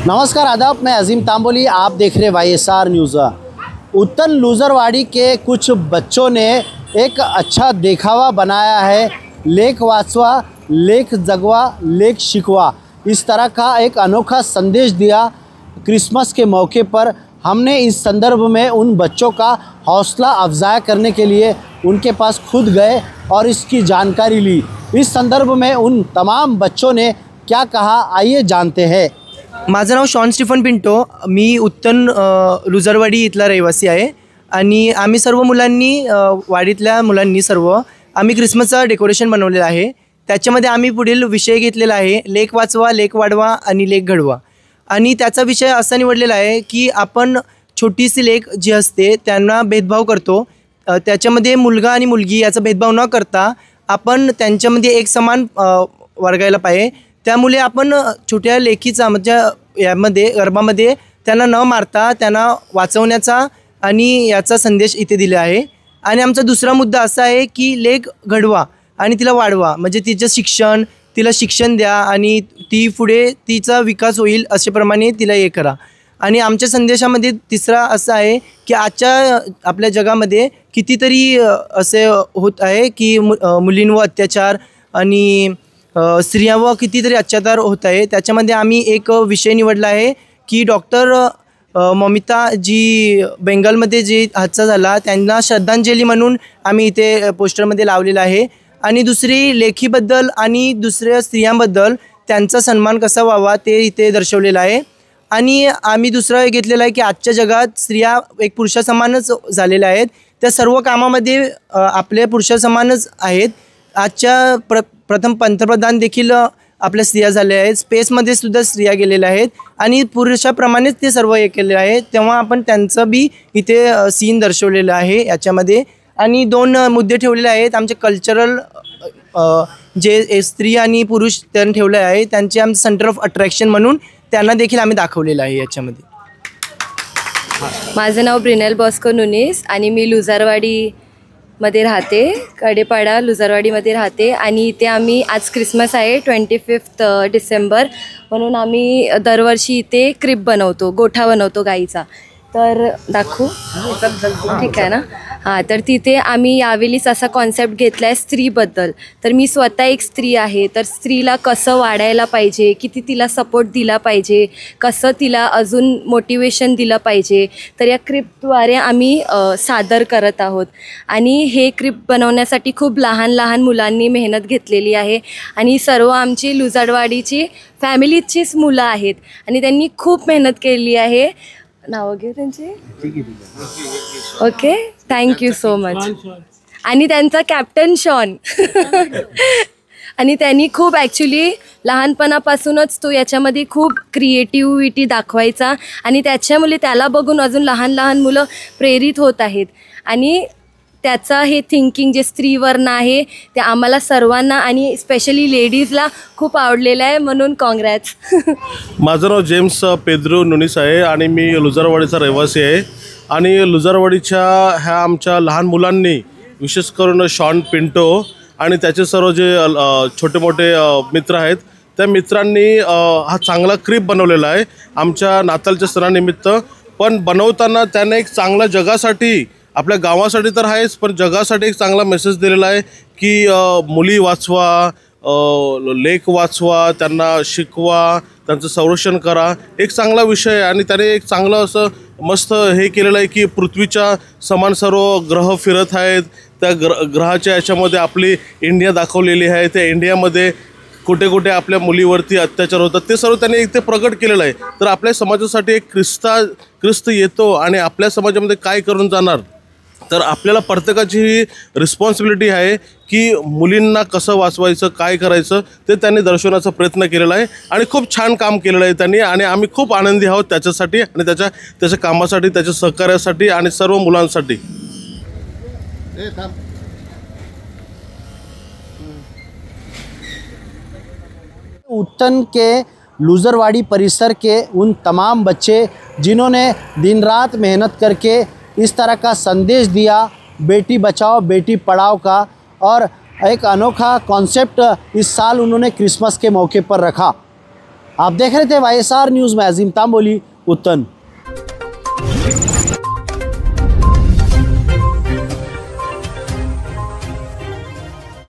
नमस्कार आदाब, मैं अजीम तांबोली, आप देख रहे YSR न्यूज़। उत्तन लुजरवाड़ी के कुछ बच्चों ने एक अच्छा दिखावा बनाया है। लेख वाचवा, लेख जगवा, लेख शिकवा, इस तरह का एक अनोखा संदेश दिया क्रिसमस के मौके पर। हमने इस संदर्भ में उन बच्चों का हौसला अफजाई करने के लिए उनके पास खुद गए और इसकी जानकारी ली। इस संदर्भ में उन तमाम बच्चों ने क्या कहा, आइए जानते हैं। माझं नाव शॉन स्टीफन पिंटो, मी उत्तन लुजरवाडी इथला रहिवासी आहे आणि आम्ही सर्व मुलांनी वाडीतल्या मुलांनी सर्व आम्ही क्रिसमसचं डेकोरेशन बनवलेलं आहे। त्याच्यामध्ये आम्ही पुढील विषय घेतलेला आहे, लेख वाचवा, लेख वाढवा आणि लेख घडवा। आणि त्याचा विषय असा निवडलेला आहे की आपण छोटीशी लेख जी असते त्यांना भेदभाव करतो, त्याच्यामध्ये मुलगा आणि मुलगी याचा भेदभाव न करता आपण त्यांच्यामध्ये एक समान वर्गायला पाहिजे। त्यामुळे आपण छोट्या लेखीचा म्हणजे यामध्ये गर्भामध्ये त्यांना न मारता त्यांना वाचवण्याचा आणि याचा संदेश इथे दिला आहे। आणि आमचा दुसरा मुद्दा असा आहे की लेख घडवा आणि तिला वाढवा, म्हणजे तिला शिक्षण द्या आणि ती पुढे तिचा विकास होईल अशाप्रमाणे तिला हे करा। आणि आमच्या संदेशामध्ये तिसरा असा आहे की आजच्या आपल्या जगामध्ये कितीतरी असे होत आहे की मुलींवर अत्याचार आणि स्त्रियांवर कितीतरी अत्याचार होत आहे। त्याच्यामध्ये आम्ही एक विषय निवडला आहे की डॉक्टर ममिता जी बेंगलमध्ये जी हादसा झाला त्यांना श्रद्धांजली म्हणून आम्ही इथे पोस्टरमध्ये लावलेला आहे। आणि दुसरी लेखीबद्दल आणि दुसऱ्या स्त्रियांबद्दल त्यांचा सन्मान कसा व्हावा ते इथे दर्शवलेलं आहे। आणि आम्ही दुसरं घेतलेलं आहे की आजच्या जगात स्त्रिया एक पुरुषासमानच झालेल्या आहेत, त्या सर्व कामामध्ये आपले पुरुषासमानच आहेत। आजच्या प्रथम पंतप्रधान देखील आपल्या स्त्रिया झाल्या आहेत, स्पेसमध्ये सुद्धा स्त्रिया गेलेल्या आहेत आणि पुरुषाप्रमाणेच ते सर्व हे केलेलं आहे। तेव्हा आपण त्यांचं बी इथे सीन दर्शवलेलं आहे याच्यामध्ये। आणि दोन मुद्दे ठेवलेले आहेत आमचे कल्चरल, जे स्त्री आणि पुरुष त्यांनी ठेवले आहे त्यांचे आमचं सेंटर ऑफ अट्रॅक्शन म्हणून त्यांना देखील आम्ही दाखवलेलं आहे याच्यामध्ये। माझं नाव ब्रिनेल बॉस्को नुनीस आणि मी लुजरवाडीमध्ये राहते, कडेपाडा लुजरवाडीमध्ये राहते। आणि इथे आम्ही आज क्रिसमस आहे 25 डिसेंबर, म्हणून आम्ही दरवर्षी इथे क्रिप बनवतो, गोठा बनवतो गाईचा। तर दाखवू, ठीक आहे ना? हां, तर तिथे आम्ही यावेळीच असा कॉन्सेप्ट घेतला आहे स्त्रीबद्दल। तर मी स्वतः एक स्त्री आहे, तर स्त्रीला कसं वाढायला पाहिजे, किती तिला सपोर्ट दिला पाहिजे, कसं तिला अजून मोटिवेशन दिलं पाहिजे, तर या क्रिपद्वारे आम्ही सादर करत आहोत। आणि हे क्रिप बनवण्यासाठी खूप लहान लहान मुलांनी मेहनत घेतलेली आहे आणि सर्व आमची लुजरवाडीची फॅमिलीचीच मुलं आहेत आणि त्यांनी खूप मेहनत केली आहे। नावं घेऊ त्यांची? Okay, thank you so much. आणि त्यांचा कॅप्टन शॉन आणि त्यांनी खूप ॲक्च्युली लहानपणापासूनच तो याच्यामध्ये खूप क्रिएटिव्हिटी दाखवायचा आणि त्याच्यामुळे त्याला बघून अजून लहान लहान मुलं प्रेरित होत आहेत। आणि त्याचा हे थिंकिंग जे स्त्रीवर्ण आहे ते आम्हाला सर्वांना आणि स्पेशली लेडीजला खूप आवडलेलं आहे, म्हणून काँग्रॅट्स। माझं नाव जेम्स पेद्रो नुनीस आहे आणि मी लुजरवाडीचा रहिवासी आहे। आणि लुजरवाडीच्या ह्या आमच्या लहान मुलांनी, विशेष करून शॉन पिंटो आणि त्याचे सर्व जे छोटे मोठे मित्र आहेत, त्या मित्रांनी हा चांगला क्रिप बनवलेला आहे आमच्या नाताळच्या सणानिमित्त। पण बनवताना त्याने एक चांगला जगासाठी, आपल्या गावासाठी तर आहेच, पण जगासाठी एक चांगला मेसेज दिलेला आहे की मुली वाचवा, लेख वाचवा, त्यांना शिकवा, त्यांचं संरक्षण करा, एक चांगला विषय आहे। आणि त्याने एक चांगलं असं मस्त हे केलेलं आहे की पृथ्वीच्या समान सर्व ग्रह फिरत आहेत, त्या ग्रहाच्या याच्यामध्ये आपली इंडिया दाखवलेली आहे, त्या इंडियामध्ये कुठे कुठे आपल्या मुलीवरती अत्याचार होतात ते सर्व त्यांनी इथे प्रकट केलेलं आहे। तर आपल्या समाजासाठी एक ख्रिस्त येतो आणि आपल्या समाजामध्ये काय करून जाणार, तर आपल्याला प्रत्येकाची ही रिस्पॉन्सिबिलिटी आहे की मुलींना कसं वाचवायचं, काय करायचं ते त्यांनी दर्शवण्याचा प्रयत्न केलेला आहे आणि खूप छान काम केलेलं आहे त्यांनी। आणि आम्ही खूप आनंदी आहोत त्याच्यासाठी आणि त्याच्या कामासाठी, त्याच्या सहकार्यासाठी आणि सर्व मुलांसाठी। उत्तन के लुजरवाड़ी परिसर के उन तमाम बच्चे जिन्होंने दिन रात मेहनत करके इस तरह का संदेश दिया बेटी बचाओ बेटी पढ़ाओ का, और एक अनोखा कॉन्सेप्ट इस साल उन्होंने क्रिसमस के मौके पर रखा। आप देख रहे थे YSR न्यूज़ में अजीम तांबोली उत्तन।